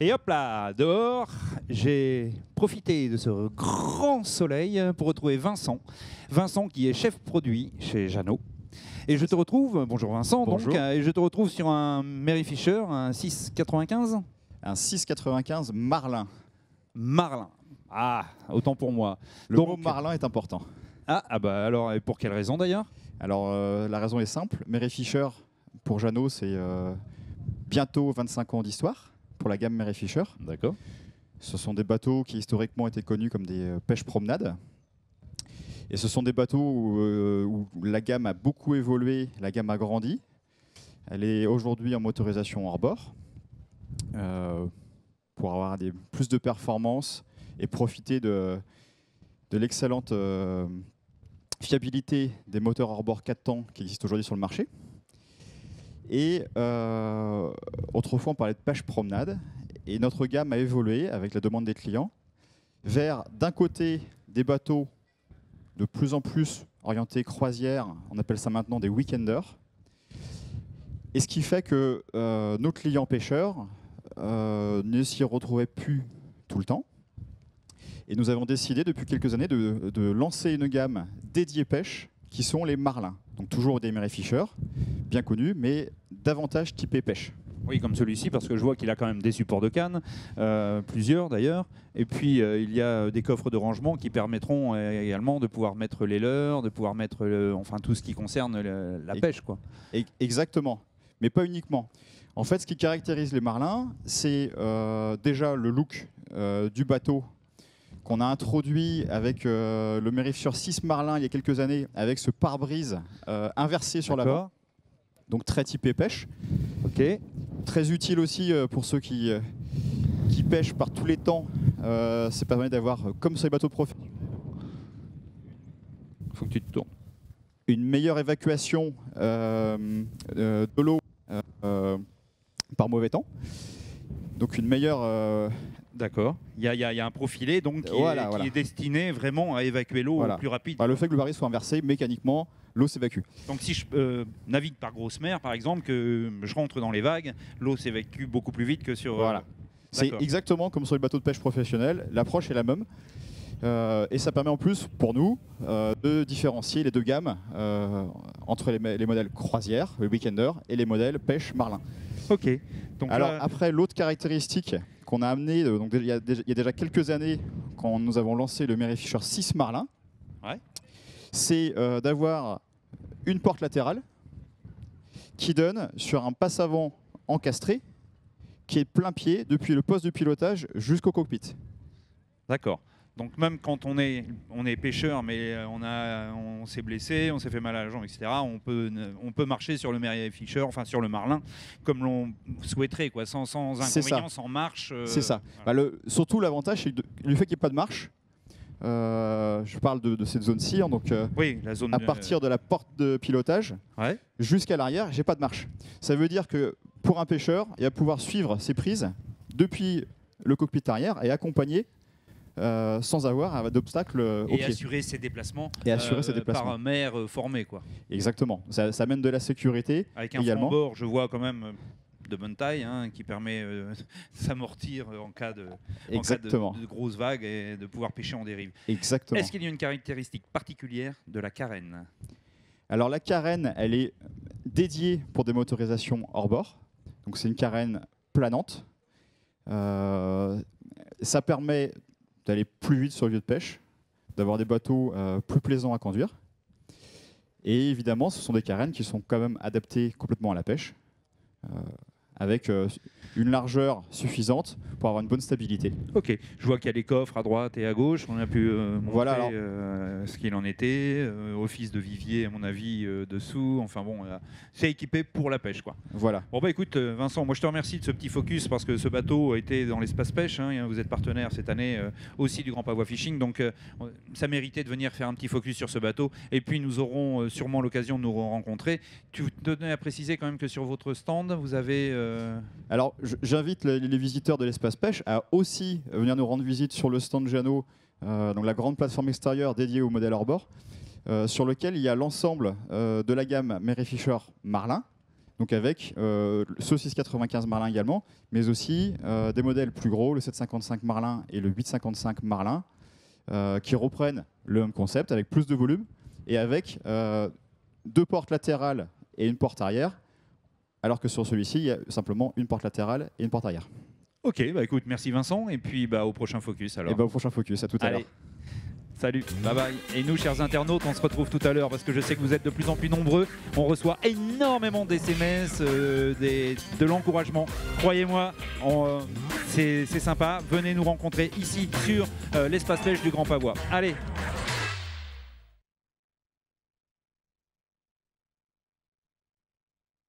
Et hop là, dehors, j'ai profité de ce grand soleil pour retrouver Vincent. Vincent qui est chef produit chez Jeannot. Et je te retrouve, bonjour Vincent, Bonjour. donc, et je te retrouve sur un Mary Fisher, un 695 Un 695 Marlin. Marlin. Ah, autant pour moi. Le mot Marlin est important. Ah bah alors, et pour quelle raison d'ailleurs? Alors la raison est simple. Mary Fisher, pour Jeannot, c'est bientôt 25 ans d'histoire pour la gamme Mary Fisher. D'accord. Ce sont des bateaux qui historiquement étaient connus comme des pêches-promenades. Et ce sont des bateaux où la gamme a beaucoup évolué, la gamme a grandi. Elle est aujourd'hui en motorisation hors-bord pour avoir plus de performance et profiter de l'excellente fiabilité des moteurs hors-bord 4 temps qui existent aujourd'hui sur le marché. Et autrefois, on parlait de pêche-promenade. Et notre gamme a évolué avec la demande des clients vers, d'un côté, des bateaux de plus en plus orientés croisière, on appelle ça maintenant des weekenders. Et ce qui fait que nos clients pêcheurs ne s'y retrouvaient plus tout le temps. Et nous avons décidé depuis quelques années de lancer une gamme dédiée pêche qui sont les marlins. Donc toujours des Mary Fisher, bien connus, mais davantage typés pêche. Oui, comme celui-ci, parce que je vois qu'il a quand même des supports de canne, plusieurs d'ailleurs. Et puis, il y a des coffres de rangement qui permettront également de pouvoir mettre les leurres, de pouvoir mettre enfin, tout ce qui concerne la pêche, quoi. Exactement, mais pas uniquement. En fait, ce qui caractérise les marlins, c'est déjà le look du bateau qu'on a introduit avec le Mary Fisher 6 Marlin il y a quelques années, avec ce pare-brise inversé sur l'avant. Donc très typé pêche. Ok. Très utile aussi pour ceux qui pêchent par tous les temps. Ça permet d'avoir, comme sur les bateaux de profil, Faut que tu te tournes. une meilleure évacuation de l'eau par mauvais temps. Donc une meilleure... D'accord. Il y a un profilé donc, qui est destiné vraiment à évacuer l'eau au plus rapide. Le fait que le baril soit inversé, mécaniquement, l'eau s'évacue. Donc si je navigue par grosse mer, par exemple, que je rentre dans les vagues, l'eau s'évacue beaucoup plus vite que sur... Voilà. C'est exactement comme sur les bateaux de pêche professionnels. L'approche est la même. Et ça permet en plus, pour nous, de différencier les deux gammes entre les modèles croisière, le weekender, et les modèles pêche marlin. Ok. Donc alors là... après, l'autre caractéristique qu'on a amené, donc il y a déjà quelques années, quand nous avons lancé le Mary Fisher 6 Marlin, c'est d'avoir une porte latérale qui donne sur un passe-avant encastré qui est plein pied depuis le poste de pilotage jusqu'au cockpit. D'accord. Donc même quand on est pêcheur, mais on s'est blessé, on s'est fait mal à la jambe, etc., on peut marcher sur le Mary Fisher, enfin sur le Marlin, comme l'on souhaiterait, quoi, sans inconvénient, sans marche. C'est ça. Voilà. Surtout l'avantage, c'est le fait qu'il n'y ait pas de marche. Je parle de cette zone cire, donc oui, la zone, à partir de la porte de pilotage jusqu'à l'arrière, j'ai pas de marche. Ça veut dire que pour un pêcheur, il va pouvoir suivre ses prises depuis le cockpit arrière et accompagner sans avoir d'obstacles au pied. Et assurer ses déplacements, par mer formée, quoi. Exactement. Ça amène de la sécurité. Avec un fond-bord, je vois quand même de bonne taille, qui permet de s'amortir en cas de grosses vagues et de pouvoir pêcher en dérive. Exactement. Est-ce qu'il y a une caractéristique particulière de la carène? Alors la carène, elle est dédiée pour des motorisations hors bord. Donc c'est une carène planante. Ça permet d'aller plus vite sur le lieu de pêche, d'avoir des bateaux plus plaisants à conduire. Et évidemment, ce sont des carènes qui sont quand même adaptées complètement à la pêche, avec une largeur suffisante pour avoir une bonne stabilité. Ok, je vois qu'il y a des coffres à droite et à gauche, on a pu montrer ce qu'il en était, office de vivier à mon avis dessous, enfin bon, c'est équipé pour la pêche, quoi. Voilà. Bon bah écoute Vincent, moi je te remercie de ce petit focus parce que ce bateau a été dans l'espace pêche, vous êtes partenaire cette année aussi du Grand Pavois Fishing, donc ça méritait de venir faire un petit focus sur ce bateau et puis nous aurons sûrement l'occasion de nous rencontrer. Tu tenais à préciser quand même que sur votre stand, vous avez... Alors, j'invite les visiteurs de l'espace pêche à aussi venir nous rendre visite sur le stand Jeannot, donc la grande plateforme extérieure dédiée au modèle hors-bord, sur lequel il y a l'ensemble de la gamme Mary Fisher Marlin, Donc avec ce 695 Marlin également, mais aussi des modèles plus gros, le 755 Marlin et le 855 Marlin, qui reprennent le même concept avec plus de volume et avec 2 portes latérales et une porte arrière, alors que sur celui-ci, il y a simplement une porte latérale et une porte arrière. Ok, bah écoute, merci Vincent, et puis bah, au prochain focus alors. Et au prochain focus, à tout à l'heure. Salut, bye bye. Et nous, chers internautes, on se retrouve tout à l'heure parce que je sais que vous êtes de plus en plus nombreux. On reçoit énormément d'SMS, de l'encouragement. Croyez-moi, c'est sympa. Venez nous rencontrer ici sur l'espace pêche du Grand Pavois. Allez,